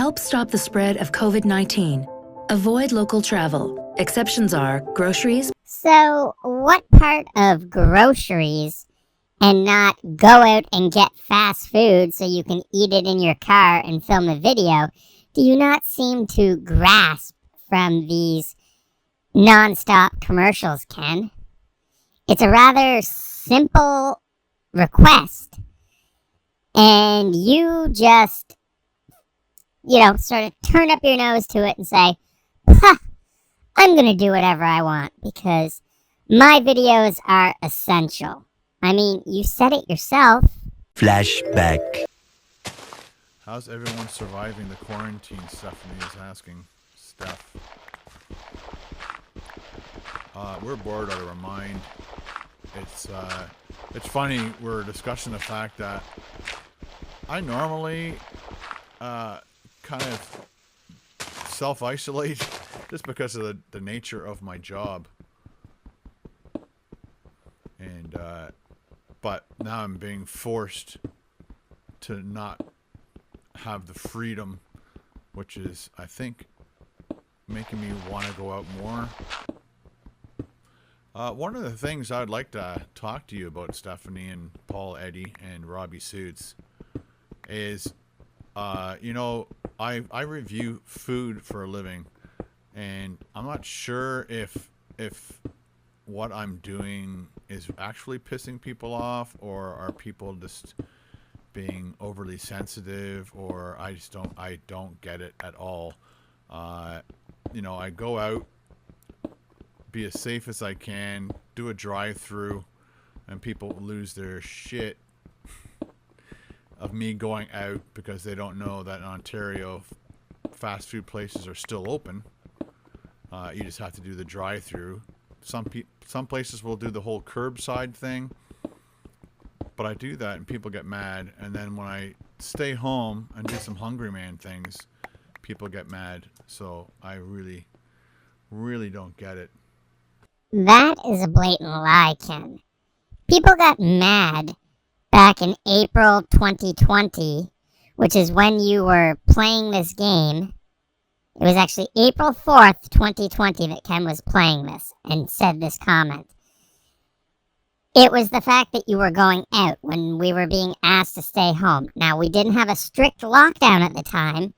Help stop the spread of COVID-19. Avoid local travel. Exceptions are groceries. So, what part of groceries and not go out and get fast food so you can eat it in your car and film a video do you not seem to grasp from these non-stop commercials, Ken? It's a rather simple request, and you just, sort of turn up your nose to it and say, "Ha, I'm going to do whatever I want because my videos are essential." I mean, you said it yourself. Flashback. How's everyone surviving the quarantine? Stephanie is asking. Steph. We're bored out of our mind. It's funny, we're discussing the fact that I normally kind of self-isolate just because of the nature of my job. And but now I'm being forced to not have the freedom, which is, I think, making me want to go out more. One of the things I'd like to talk to you about, Stephanie and Paul, Eddie, and Robbie Suits, is, I review food for a living, and I'm not sure if what I'm doing is actually pissing people off, or are people just being overly sensitive, or I don't get it at all. I go out, be as safe as I can, do a drive-through, and people lose their shit of me going out because they don't know that in Ontario fast food places are still open. You just have to do the drive-through. Some places will do the whole curbside thing, but I do that and people get mad, and then when I stay home and do some hungry man things, people get mad. So I really, really don't get it. That is a blatant lie, Ken. People got mad back in April 2020, which is when you were playing this game. It was actually April 4th, 2020 that Ken was playing this and said this comment. It was the fact that you were going out when we were being asked to stay home. Now, we didn't have a strict lockdown at the time,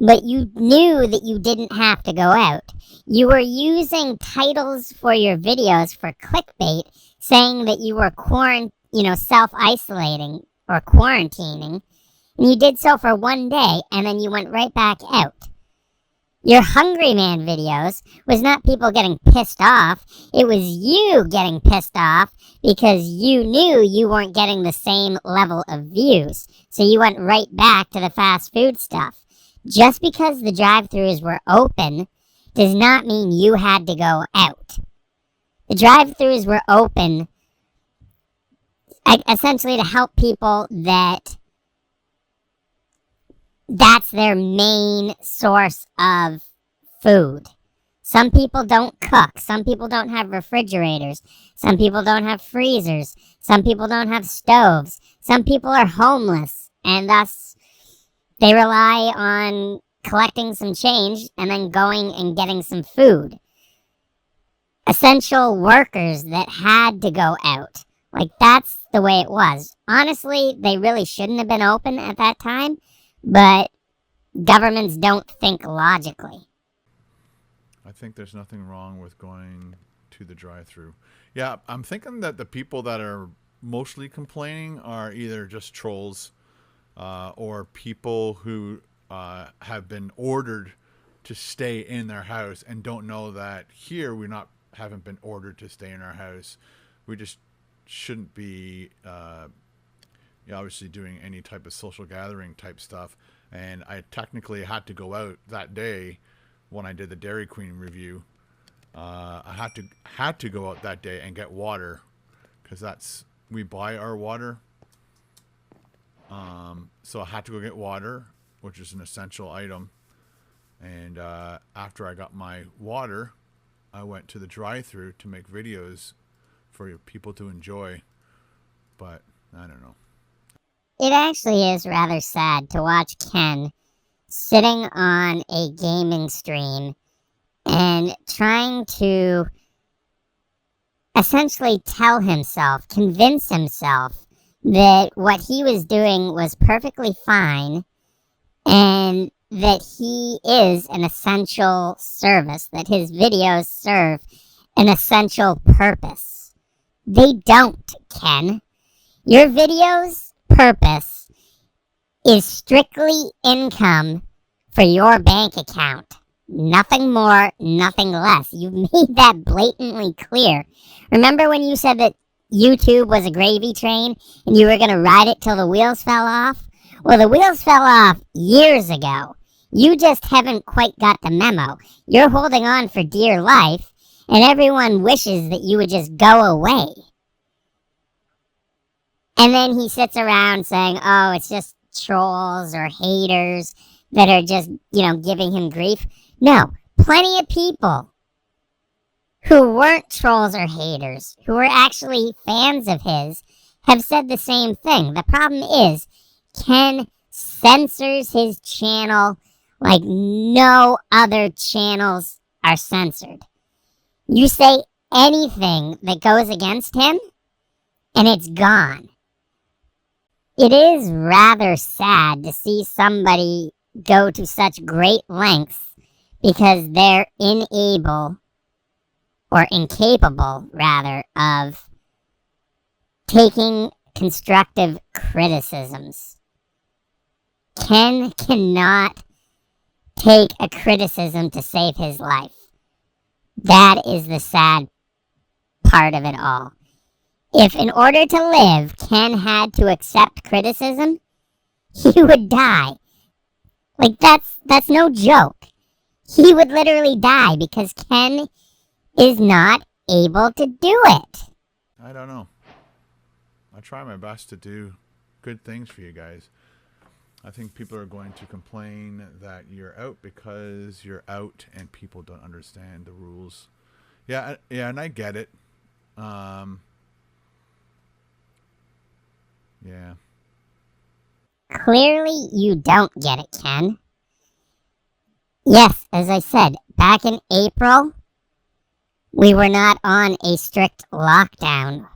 but you knew that you didn't have to go out. You were using titles for your videos for clickbait, saying that you were self-isolating or quarantining, and you did so for one day, and then you went right back out. Your Hungry Man videos was not people getting pissed off. It was you getting pissed off because you knew you weren't getting the same level of views. So you went right back to the fast food stuff. Just because the drive-thrus were open does not mean you had to go out. The drive-thrus were open essentially to help people that's their main source of food. Some people don't cook. Some people don't have refrigerators. Some people don't have freezers. Some people don't have stoves. Some people are homeless, and thus they rely on collecting some change and then going and getting some food. Essential workers that had to go out. Like, that's the way it was. Honestly, they really shouldn't have been open at that time, but governments don't think logically. I think there's nothing wrong with going to the drive-thru. Yeah, I'm thinking that the people that are mostly complaining are either just trolls or people who have been ordered to stay in their house and don't know that here haven't been ordered to stay in our house. We just shouldn't be obviously doing any type of social gathering type stuff. And I technically had to go out that day when I did the Dairy Queen review. I had to go out that day and get water because we buy our water. So I had to go get water, which is an essential item. And after I got my water, I went to the drive-thru to make videos for people to enjoy. But I don't know. It actually is rather sad to watch Ken sitting on a gaming stream and trying to essentially convince himself that what he was doing was perfectly fine and that he is an essential service, that his videos serve an essential purpose. They don't, Ken. Your videos' purpose is strictly income for your bank account. Nothing more, nothing less. You've made that blatantly clear. Remember when you said that YouTube was a gravy train and you were going to ride it till the wheels fell off? Well, the wheels fell off years ago. You just haven't quite got the memo. You're holding on for dear life, and everyone wishes that you would just go away. And then he sits around saying, oh, it's just trolls or haters that are just, giving him grief. No, plenty of people who weren't trolls or haters, who were actually fans of his, have said the same thing. The problem is, Ken censors his channel like no other channels are censored. You say anything that goes against him, and it's gone. It is rather sad to see somebody go to such great lengths because they're incapable, rather, of taking constructive criticisms. Ken cannot take a criticism to save his life. That is the sad part of it all. If in order to live, Ken had to accept criticism, he would die. Like, that's no joke. He would literally die because Ken is not able to do it. I don't know. I try my best to do good things for you guys. I think people are going to complain that you're out because you're out and people don't understand the rules. Yeah, and I get it. Yeah. Clearly, you don't get it, Ken. Yes, as I said, back in April, we were not on a strict lockdown.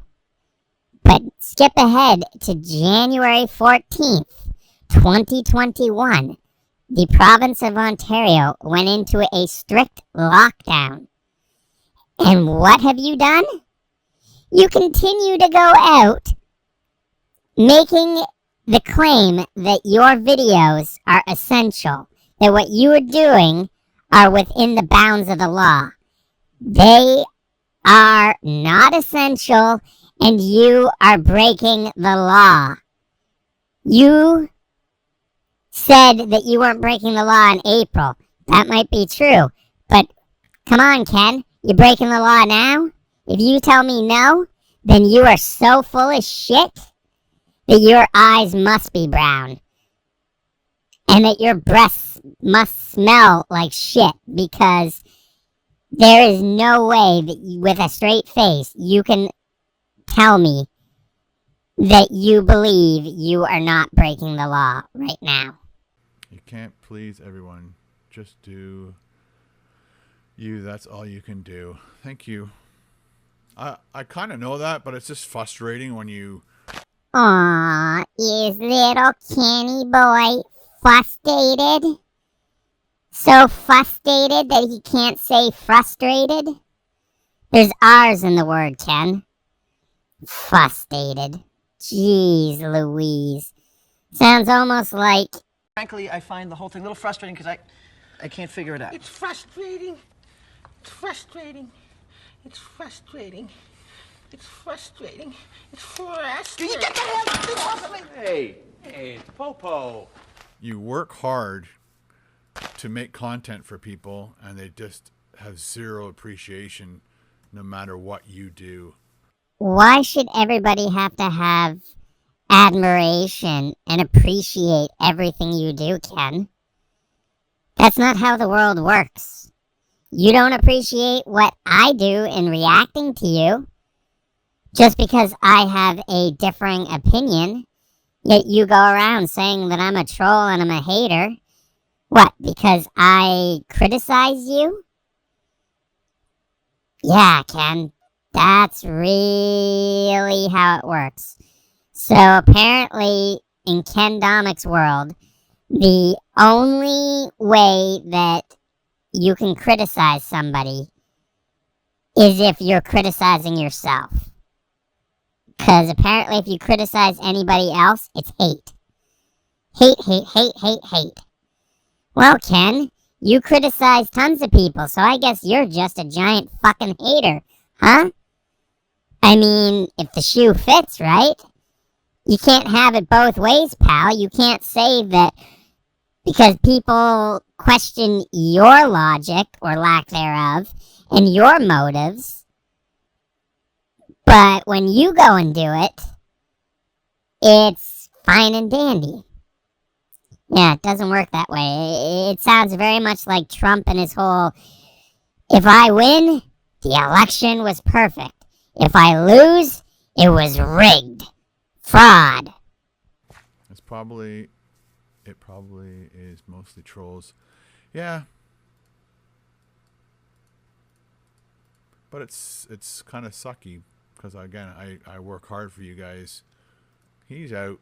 But skip ahead to January 14th, 2021. The province of Ontario went into a strict lockdown. And what have you done? You continue to go out making the claim that your videos are essential, that what you are doing are within the bounds of the law. They are not essential, and you are breaking the law. You said that you weren't breaking the law in April. That might be true, but come on, Ken, you breaking the law now? If you tell me no, then you are so full of shit that your eyes must be brown. And that your breasts must smell like shit, because there is no way that with a straight face you can tell me that you believe you are not breaking the law right now. You can't please everyone. Just do you. That's all you can do. Thank you. I kind of know that, but it's just frustrating when you... Aw, is little Kenny boy frustrated? So frustrated that he can't say frustrated? There's R's in the word, Ken. Frustrated. Jeez Louise. Sounds almost like... Frankly, I find the whole thing a little frustrating because I can't figure it out. It's frustrating. It's frustrating. It's frustrating. It's frustrating. It's frustrating. Can you get the hell thing off of me? Hey, it's Popo. You work hard to make content for people, and they just have zero appreciation no matter what you do. Why should everybody have to have admiration and appreciate everything you do, Ken? That's not how the world works. You don't appreciate what I do in reacting to you just because I have a differing opinion, yet you go around saying that I'm a troll and I'm a hater What, because I criticize you? Yeah, Ken, that's really how it works. So apparently, in Ken Domik's world, the only way that you can criticize somebody is if you're criticizing yourself. Because apparently if you criticize anybody else, it's hate. Hate, hate, hate, hate, hate. Well, Ken, you criticize tons of people, so I guess you're just a giant fucking hater, huh? I mean, if the shoe fits, right? You can't have it both ways, pal. You can't say that because people question your logic, or lack thereof, and your motives, but when you go and do it, it's fine and dandy. Yeah, it doesn't work that way. It sounds very much like Trump and his whole, if I win, the election was perfect. If I lose, it was rigged. Fraud. It probably is mostly trolls. Yeah. But it's kind of sucky because, again, I work hard for you guys. He's out.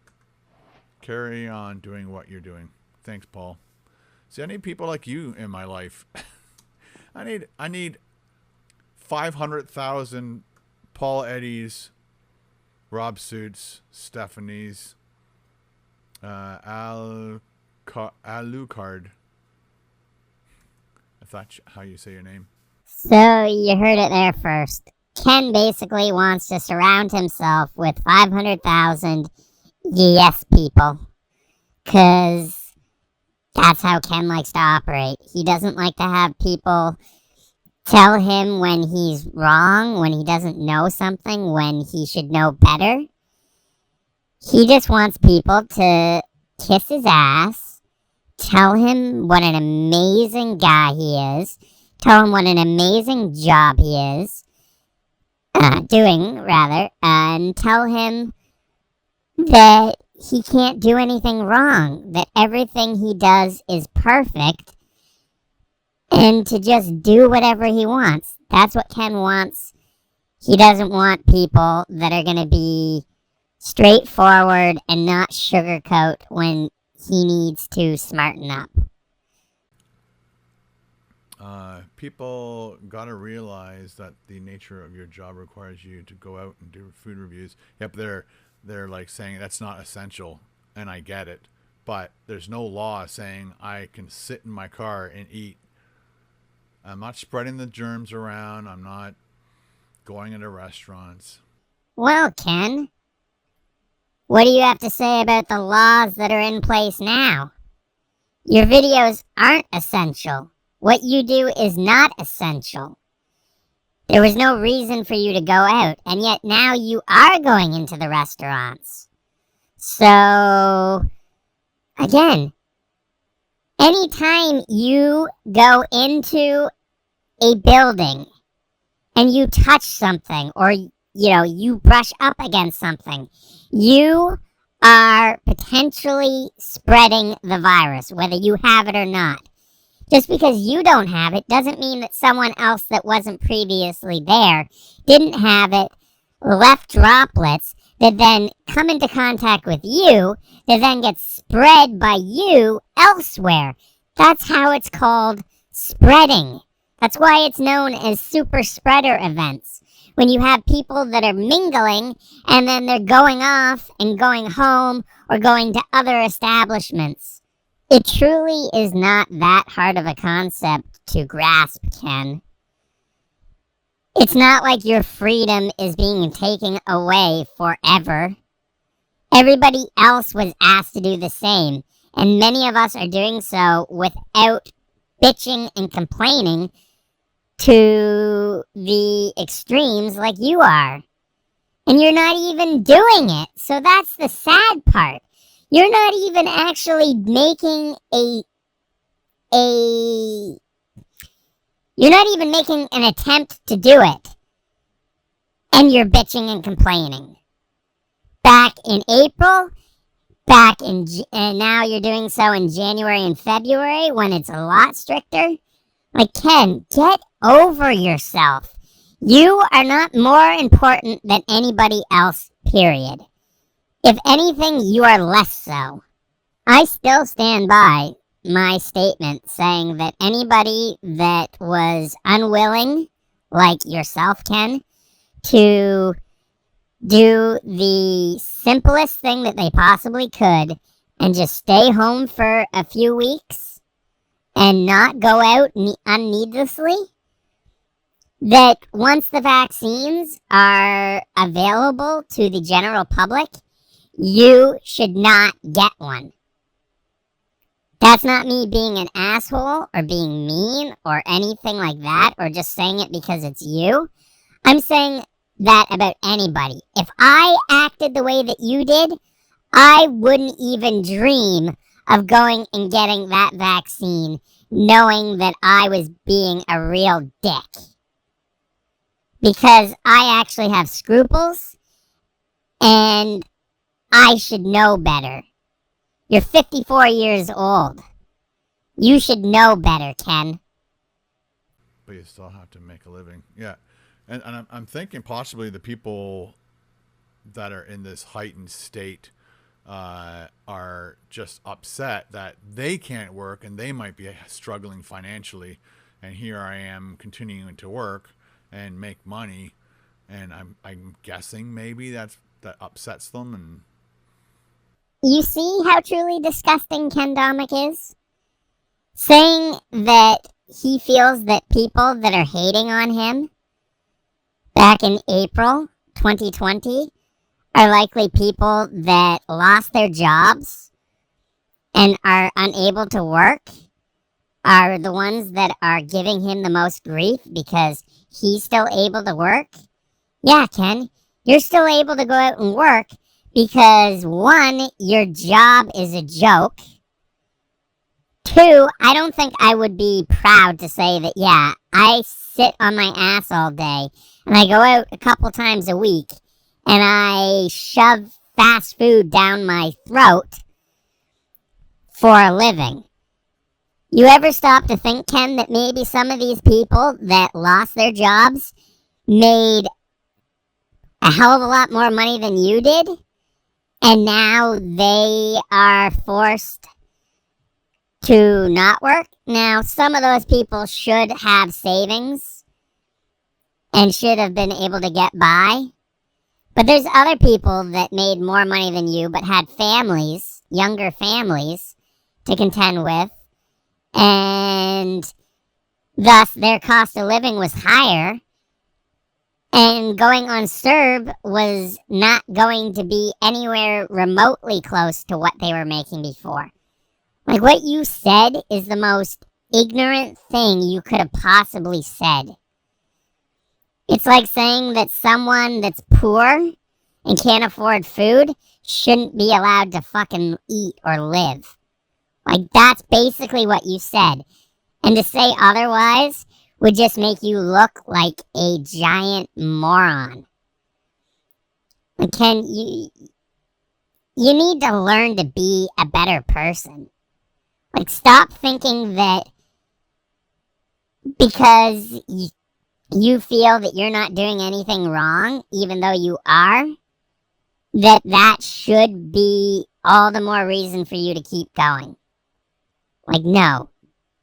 Carry on doing what you're doing. Thanks, Paul. See, I need people like you in my life. I need 500,000 Paul Eddies, Rob Suits, Stephanie's, Alucard. If that's how you say your name. So you heard it there first. Ken basically wants to surround himself with 500,000 yes people. Because that's how Ken likes to operate. He doesn't like to have people tell him when he's wrong, when he doesn't know something, when he should know better. He just wants people to kiss his ass, tell him what an amazing guy he is, tell him what an amazing job he is doing, and tell him that he can't do anything wrong, that everything he does is perfect, and to just do whatever he wants. That's what Ken wants. He doesn't want people that are going to be straightforward and not sugarcoat when he needs to smarten up. People gotta realize that the nature of your job requires you to go out and do food reviews. Yep, they're like saying that's not essential, and I get it, but there's no law saying I can sit in my car and eat. I'm not spreading the germs around. I'm not going into restaurants. Well, Ken, what do you have to say about the laws that are in place now? Your videos aren't essential. What you do is not essential. There was no reason for you to go out, and yet now you are going into the restaurants. So, again, anytime you go into a building and you touch something, or, you brush up against something, you are potentially spreading the virus, whether you have it or not. Just because you don't have it doesn't mean that someone else that wasn't previously there didn't have it, left droplets that then come into contact with you, that then get spread by you elsewhere. That's how it's called spreading. That's why it's known as super spreader events. When you have people that are mingling and then they're going off and going home or going to other establishments. It truly is not that hard of a concept to grasp, Ken. It's not like your freedom is being taken away forever. Everybody else was asked to do the same, and many of us are doing so without bitching and complaining to the extremes like you are. And you're not even doing it, so that's the sad part. You're not even actually making you're not even making an attempt to do it. And you're bitching and complaining. Back in April, and now you're doing so in January and February when it's a lot stricter. Like, Ken, get over yourself. You are not more important than anybody else, period. If anything, you are less so. I still stand by my statement saying that anybody that was unwilling, like yourself, Ken, to do the simplest thing that they possibly could and just stay home for a few weeks and not go out unneedlessly, that once the vaccines are available to the general public, you should not get one. That's not me being an asshole or being mean or anything like that, or just saying it because it's you. I'm saying that about anybody. If I acted the way that you did, I wouldn't even dream of going and getting that vaccine, knowing that I was being a real dick. Because I actually have scruples, and I should know better. You're 54 years old. You should know better, Ken. But you still have to make a living. Yeah. And I'm thinking possibly the people that are in this heightened state are just upset that they can't work and they might be struggling financially. And here I am continuing to work and make money. And I'm guessing maybe that upsets them. And you see how truly disgusting Ken Domik is? Saying that he feels that people that are hating on him back in April 2020 are likely people that lost their jobs and are unable to work, are the ones that are giving him the most grief because he's still able to work. Yeah, Ken, you're still able to go out and work because, one, your job is a joke. Two, I don't think I would be proud to say that, yeah, I sit on my ass all day and I go out a couple times a week and I shove fast food down my throat for a living. You ever stop to think, Ken, that maybe some of these people that lost their jobs made a hell of a lot more money than you did? And now they are forced to not work? Now, some of those people should have savings and should have been able to get by. But there's other people that made more money than you but had families, younger families, to contend with. And thus their cost of living was higher. And going on CERB was not going to be anywhere remotely close to what they were making before. Like, what you said is the most ignorant thing you could have possibly said. It's like saying that someone that's poor and can't afford food shouldn't be allowed to fucking eat or live. Like, that's basically what you said. And to say otherwise would just make you look like a giant moron. And Ken, you need to learn to be a better person. Like, stop thinking that because you feel that you're not doing anything wrong, even though you are, that should be all the more reason for you to keep going. Like, no.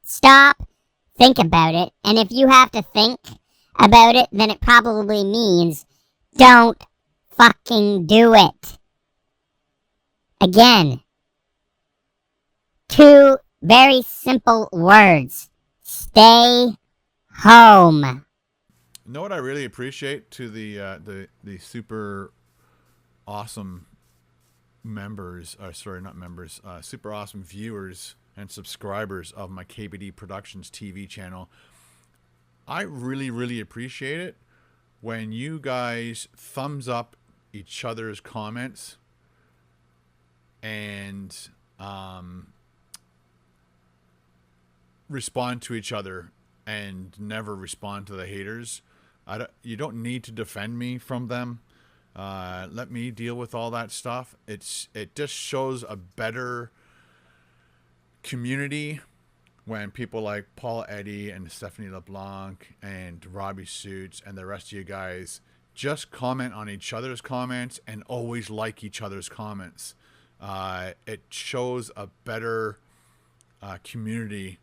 Stop. Think about it. And if you have to think about it, then it probably means don't fucking do it. Again. 2 very simple words. Stay home. you know what I really appreciate to the super awesome members, super awesome viewers and subscribers of my KBD Productions TV channel. I really, really appreciate it when you guys thumbs up each other's comments and respond to each other and never respond to the haters. You don't need to defend me from them. Let me deal with all that stuff. It just shows a better community when people like Paul Eddy and Stephanie LeBlanc and Robbie Suits and the rest of you guys just comment on each other's comments and always like each other's comments. It shows a better community,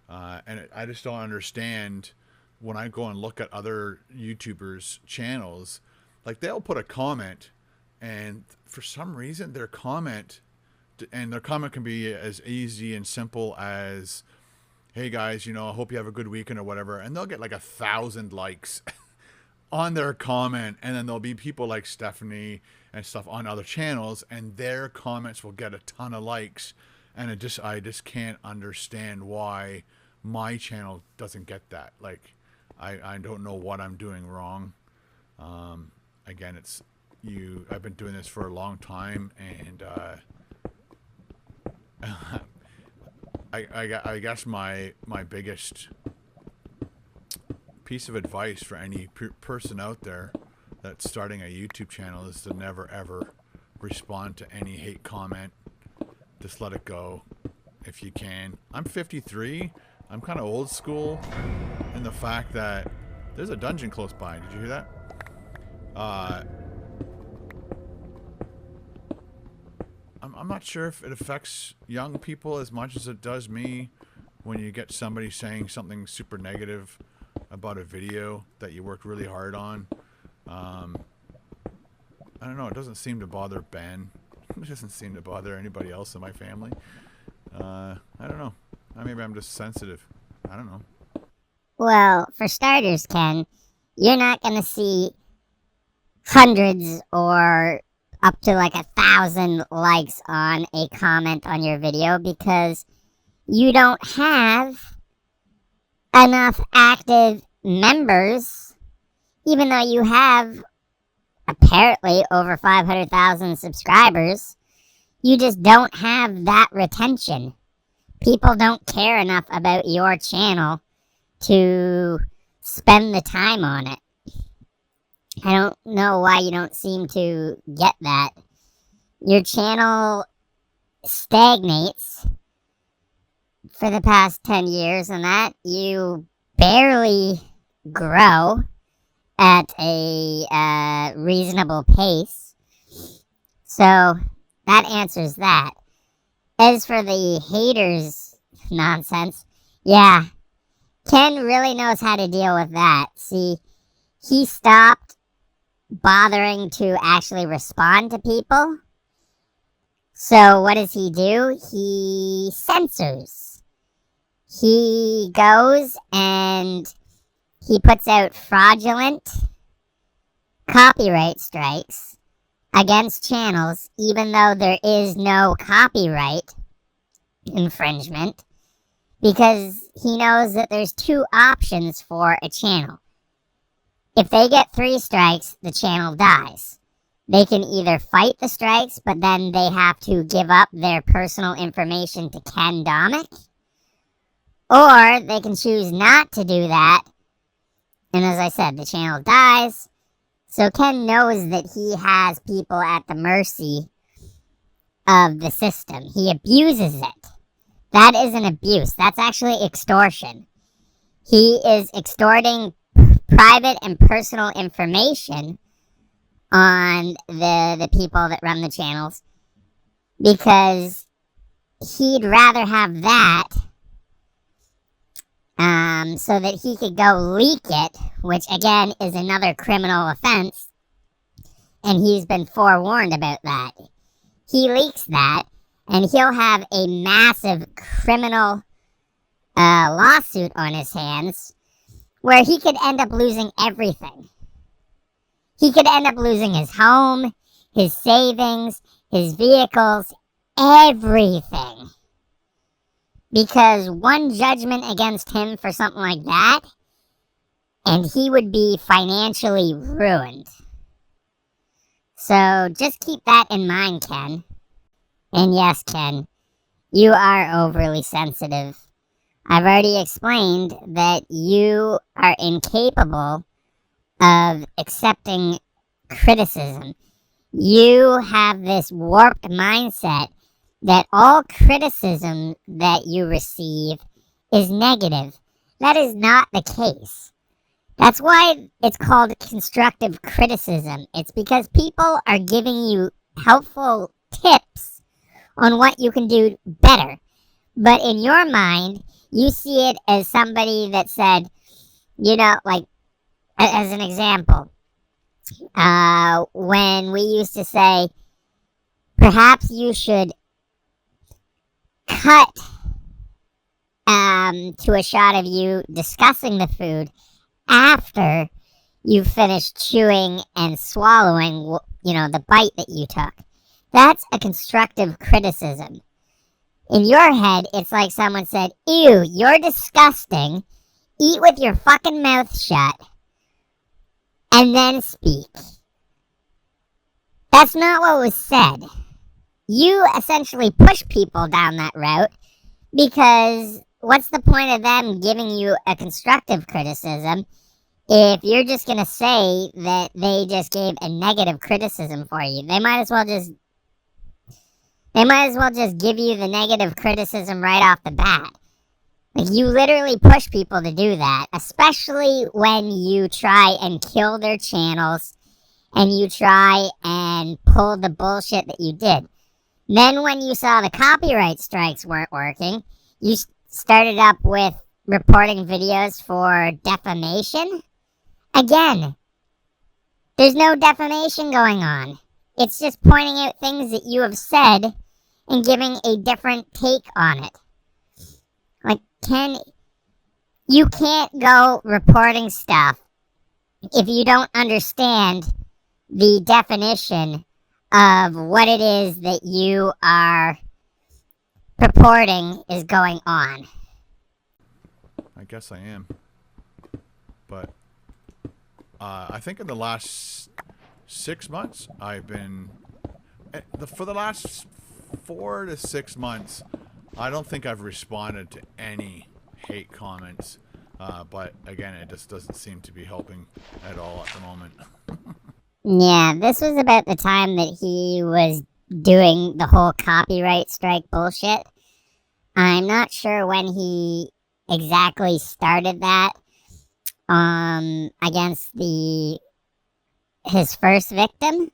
and I just don't understand when I go and look at other YouTubers' channels. Like, they'll put a comment, and for some reason their comment can be as easy and simple as, hey guys, I hope you have a good weekend or whatever, and they'll get like 1,000 likes on their comment. And then there'll be people like Stephanie and stuff on other channels, and their comments will get a ton of likes, and I just can't understand why my channel doesn't get that. Like, I don't know what I'm doing wrong. Again, I've been doing this for a long time, and I guess my biggest piece of advice for any person out there that's starting a YouTube channel is to never ever respond to any hate comment. Just let it go if you can. I'm 53. I'm kind of old school in the fact that there's a dungeon close by. Did you hear that? I'm not sure if it affects young people as much as it does me when you get somebody saying something super negative about a video that you worked really hard on. I don't know. It doesn't seem to bother Ben. It doesn't seem to bother anybody else in my family. I don't know. Maybe I'm just sensitive. I don't know. Well, for starters, Ken, you're not going to see hundreds or up to like 1,000 likes on a comment on your video because you don't have enough active members, even though you have apparently over 500,000 subscribers. You just don't have that retention. People don't care enough about your channel to spend the time on it. I don't know why you don't seem to get that. Your channel stagnates for the past 10 years, and that you barely grow at a reasonable pace. So that answers that. As for the haters nonsense, yeah, Ken really knows how to deal with that. See, he stopped bothering to actually respond to people. So what does he do? He censors. He goes and he puts out fraudulent copyright strikes against channels, even though there is no copyright infringement, because he knows that there's two options for a channel. If they get 3 strikes, the channel dies. They can either fight the strikes, but then they have to give up their personal information to Ken Domik, or they can choose not to do that, and as I said, the channel dies. So Ken knows that he has people at the mercy of the system. He abuses it. That is an abuse. That's actually extortion. He is extorting private and personal information on the people that run the channels, because he'd rather have that so that he could go leak it, which again is another criminal offense, and he's been forewarned about that. He leaks that, and he'll have a massive criminal lawsuit on his hands, where he could end up losing everything. He could end up losing his home, his savings, his vehicles, everything. Because one judgment against him for something like that, and he would be financially ruined. So just keep that in mind, Ken. And yes, Ken, you are overly sensitive. I've already explained that you are incapable of accepting criticism. You have this warped mindset that all criticism that you receive is negative. That is not the case. That's why it's called constructive criticism. It's because people are giving you helpful tips on what you can do better. But in your mind, you see it as somebody that said, like, as an example, when we used to say, perhaps you should cut to a shot of you discussing the food after you finished chewing and swallowing, the bite that you took. That's a constructive criticism. In your head, it's like someone said, ew, you're disgusting. Eat with your fucking mouth shut. And then speak. That's not what was said. You essentially push people down that route because what's the point of them giving you a constructive criticism if you're just going to say that they just gave a negative criticism for you? They might as well just give you the negative criticism right off the bat. Like, you literally push people to do that, especially when you try and kill their channels and you try and pull the bullshit that you did. Then when you saw the copyright strikes weren't working, you started up with reporting videos for defamation. Again, there's no defamation going on. It's just pointing out things that you have said and giving a different take on it. Like, you can't go reporting stuff if you don't understand the definition of what it is that you are purporting is going on. I guess I am. But I think in the last 6 months, I've been... For the last 4 to 6 months, I don't think I've responded to any hate comments. But again, it just doesn't seem to be helping at all at the moment. Yeah, this was about the time that he was doing the whole copyright strike bullshit. I'm not sure when he exactly started that against his first victim,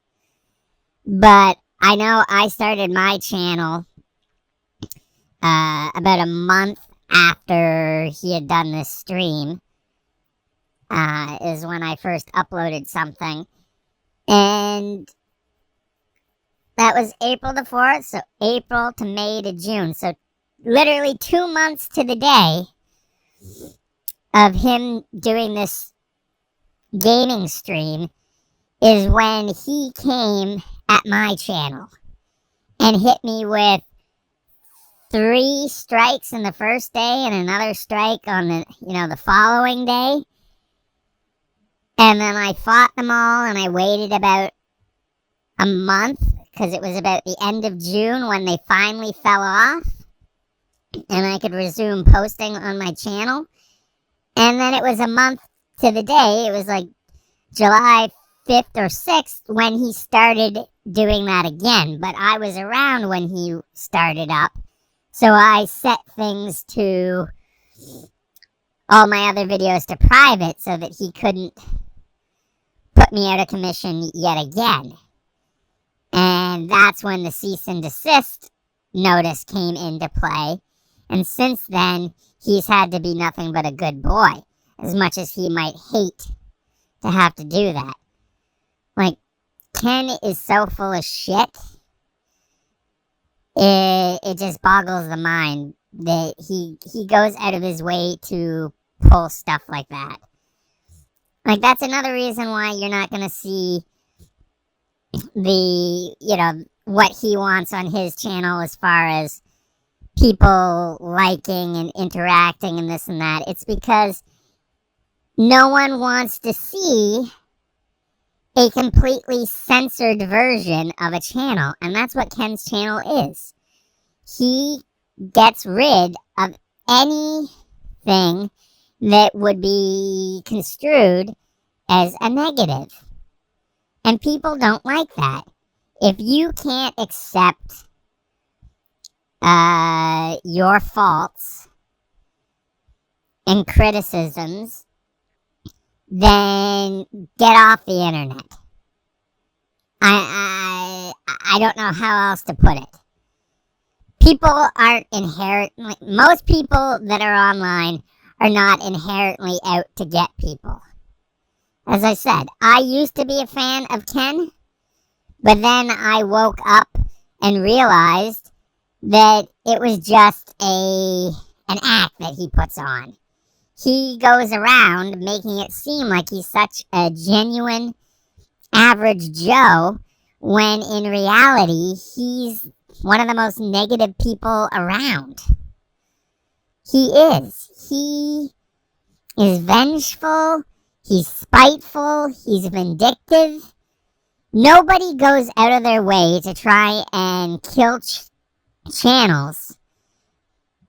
but I know I started my channel about a month after he had done this stream, is when I first uploaded something. And that was April the 4th, so April to May to June. So literally 2 months to the day of him doing this gaming stream is when he came at my channel and hit me with 3 strikes in the first day and another strike on the following day. And then I fought them all, and I waited about a month, because it was about the end of June when they finally fell off, and I could resume posting on my channel. And then it was a month to the day, it was like July 5th or 6th, when he started doing that again. But I was around when he started up, so I set things to all my other videos to private so that he couldn't put me out of commission yet again. And that's when the cease and desist notice came into play. And since then, he's had to be nothing but a good boy, as much as he might hate to have to do that. Like, Ken is so full of shit. It just boggles the mind that he goes out of his way to pull stuff like that. Like, that's another reason why you're not going to see what he wants on his channel as far as people liking and interacting and this and that. It's because no one wants to see a completely censored version of a channel. And that's what Ken's channel is. He gets rid of anything that would be construed as a negative. And people don't like that. If you can't accept your faults and criticisms, then get off the internet. I don't know how else to put it. People aren't inherently, most people that are online are not inherently out to get people. As I said, I used to be a fan of Ken, but then I woke up and realized that it was just an act that he puts on. He goes around making it seem like he's such a genuine average Joe, when in reality, he's one of the most negative people around. He is. He is vengeful. He's spiteful. He's vindictive. Nobody goes out of their way to try and kill channels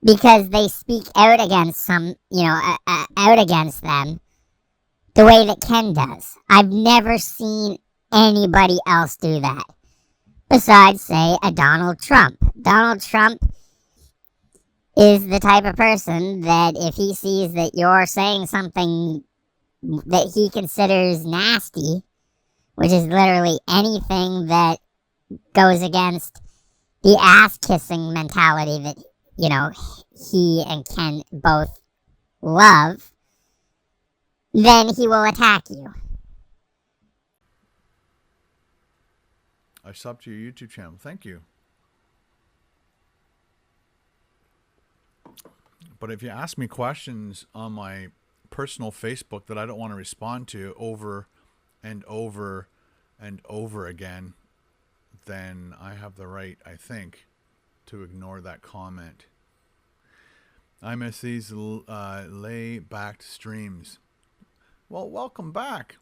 because they speak out against out against them the way that Ken does. I've never seen anybody else do that. Besides, say, a Donald Trump. Donald Trump is the type of person that if he sees that you're saying something that he considers nasty, which is literally anything that goes against the ass-kissing mentality that, he and Ken both love, then he will attack you. I subbed to your YouTube channel. Thank you. But if you ask me questions on my personal Facebook that I don't want to respond to over and over and over again, then I have the right, I think, to ignore that comment. I miss these lay-backed streams. Well, welcome back.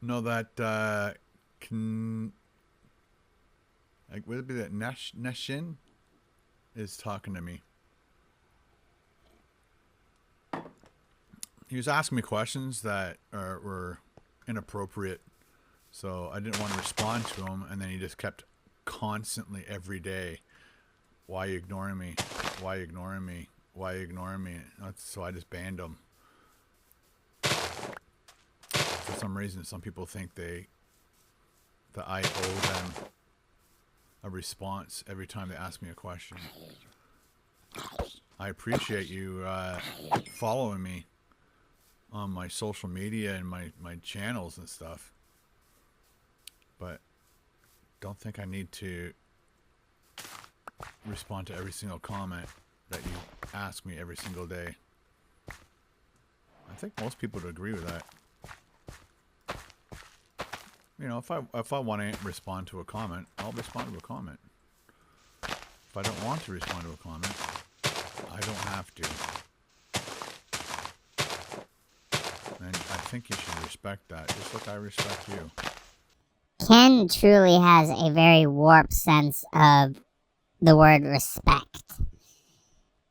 No, that would it be that Neshin is talking to me. He was asking me questions that were inappropriate, so I didn't want to respond to him, and then he just kept constantly every day, why are you ignoring me? Why are you ignoring me? Why are you ignoring me? So I just banned him. For some reason, some people think that I owe them a response every time they ask me a question. I appreciate you following me on my social media and my channels and stuff, but don't think I need to respond to every single comment that you ask me every single day. I think most people would agree with that. If I want to respond to a comment, I'll respond to a comment. If I don't want to respond to a comment, I don't have to. And I think you should respect that, just like I respect you. Ken truly has a very warped sense of the word respect,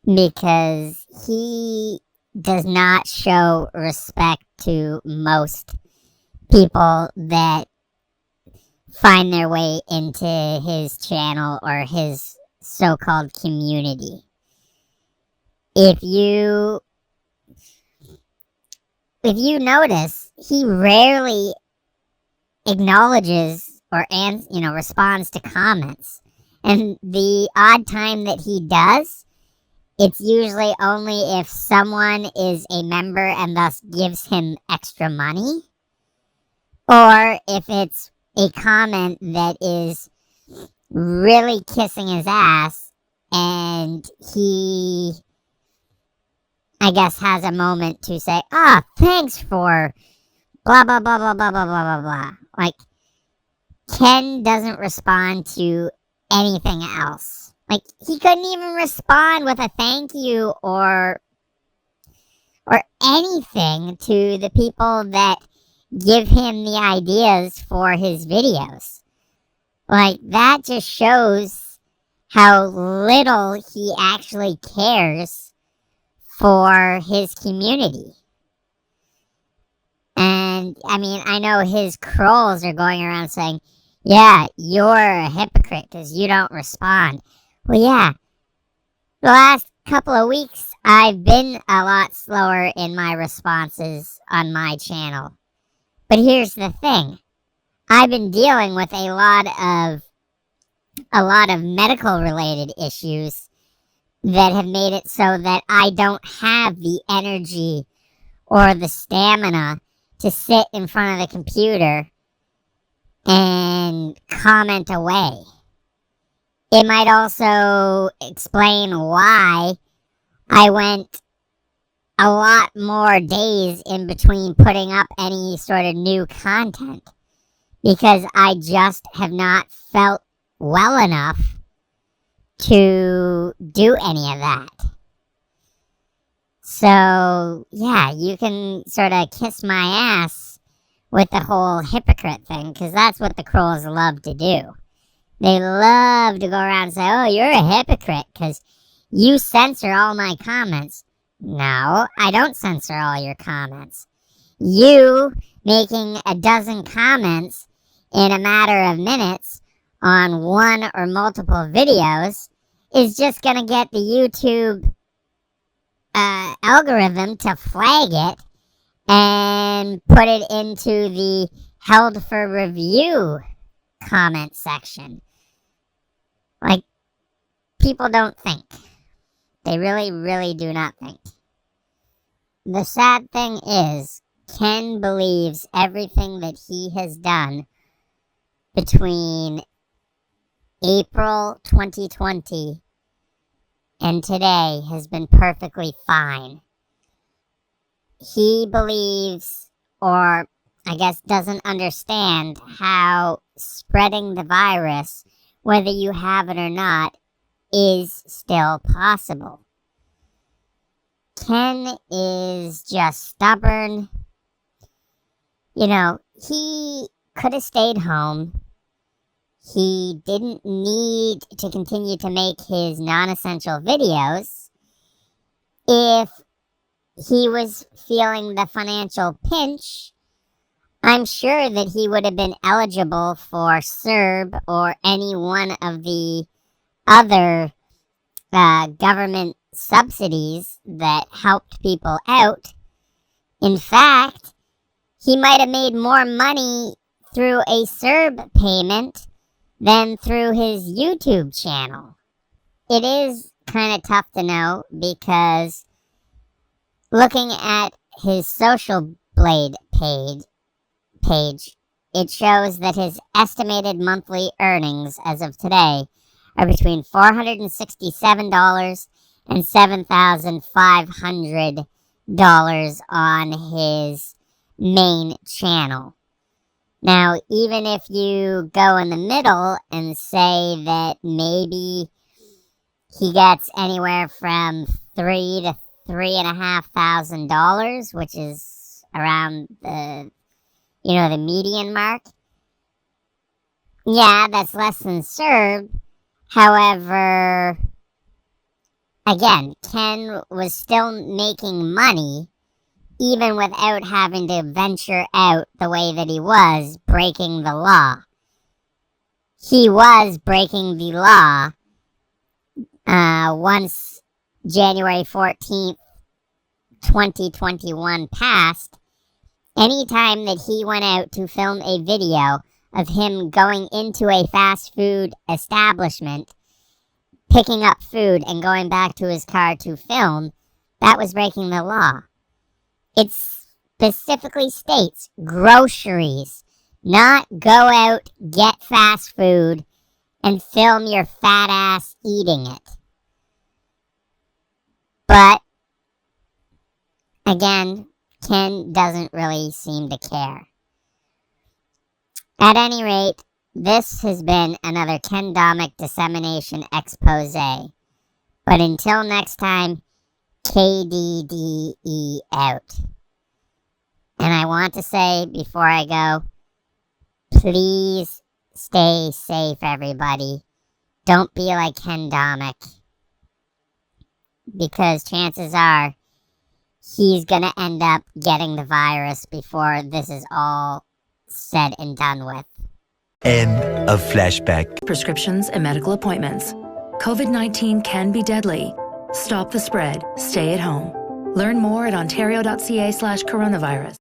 because he does not show respect to most people that find their way into his channel or his so-called community. If you notice, he rarely acknowledges or responds to comments. And the odd time that he does, it's usually only if someone is a member and thus gives him extra money, or if it's a comment that is really kissing his ass and he, I guess, has a moment to say, thanks for blah, blah, blah, blah, blah, blah, blah, blah, blah. Like, Ken doesn't respond to anything else. Like, he couldn't even respond with a thank you or anything to the people that give him the ideas for his videos. Like, that just shows how little he actually cares for his community. And, I mean, I know his trolls are going around saying, yeah, you're a hypocrite because you don't respond. Well, yeah, the last couple of weeks, I've been a lot slower in my responses on my channel. But here's the thing. I've been dealing with a lot of medical related issues that have made it so that I don't have the energy or the stamina to sit in front of the computer and comment away. It might also explain why I went a lot more days in between putting up any sort of new content, because I just have not felt well enough to do any of that. So, yeah, you can sort of kiss my ass with the whole hypocrite thing, because that's what the trolls love to do. They love to go around and say, oh, you're a hypocrite because you censor all my comments. No, I don't censor all your comments. You making a dozen comments in a matter of minutes on one or multiple videos is just going to get the YouTube algorithm to flag it and put it into the held for review comment section. Like, people don't think. They really, really do not think. The sad thing is, Ken believes everything that he has done between April 2020 and today has been perfectly fine. He believes, or I guess doesn't understand, how spreading the virus, whether you have it or not, is still possible. Ken is just stubborn. You know, he could have stayed home. He didn't need to continue to make his non-essential videos if he was feeling the financial pinch. I'm sure that he would have been eligible for CERB or any one of the other government subsidies that helped people out. In fact, he might have made more money through a CERB payment than through his YouTube channel. It is kind of tough to know, because looking at his Social Blade page, it shows that his estimated monthly earnings as of today are between $467 and $7,500 on his main channel. Now, even if you go in the middle and say that maybe he gets anywhere from $3,000 to $3,500, which is around the median mark. Yeah, that's less than CERB. However, again, Ken was still making money even without having to venture out the way that he was, breaking the law. He was breaking the law once January 14th, 2021 passed. Anytime that he went out to film a video of him going into a fast food establishment, picking up food and going back to his car to film, that was breaking the law. It specifically states groceries, not go out, get fast food, and film your fat ass eating it. But, again, Ken doesn't really seem to care. At any rate, this has been another Ken Domik dissemination expose. But until next time, KDDE out. And I want to say before I go, please stay safe, everybody. Don't be like Ken Domik, because chances are he's going to end up getting the virus before this is all said and done with. End of flashback. Prescriptions and medical appointments. COVID-19 can be deadly. Stop the spread. Stay at home. Learn more at ontario.ca/coronavirus.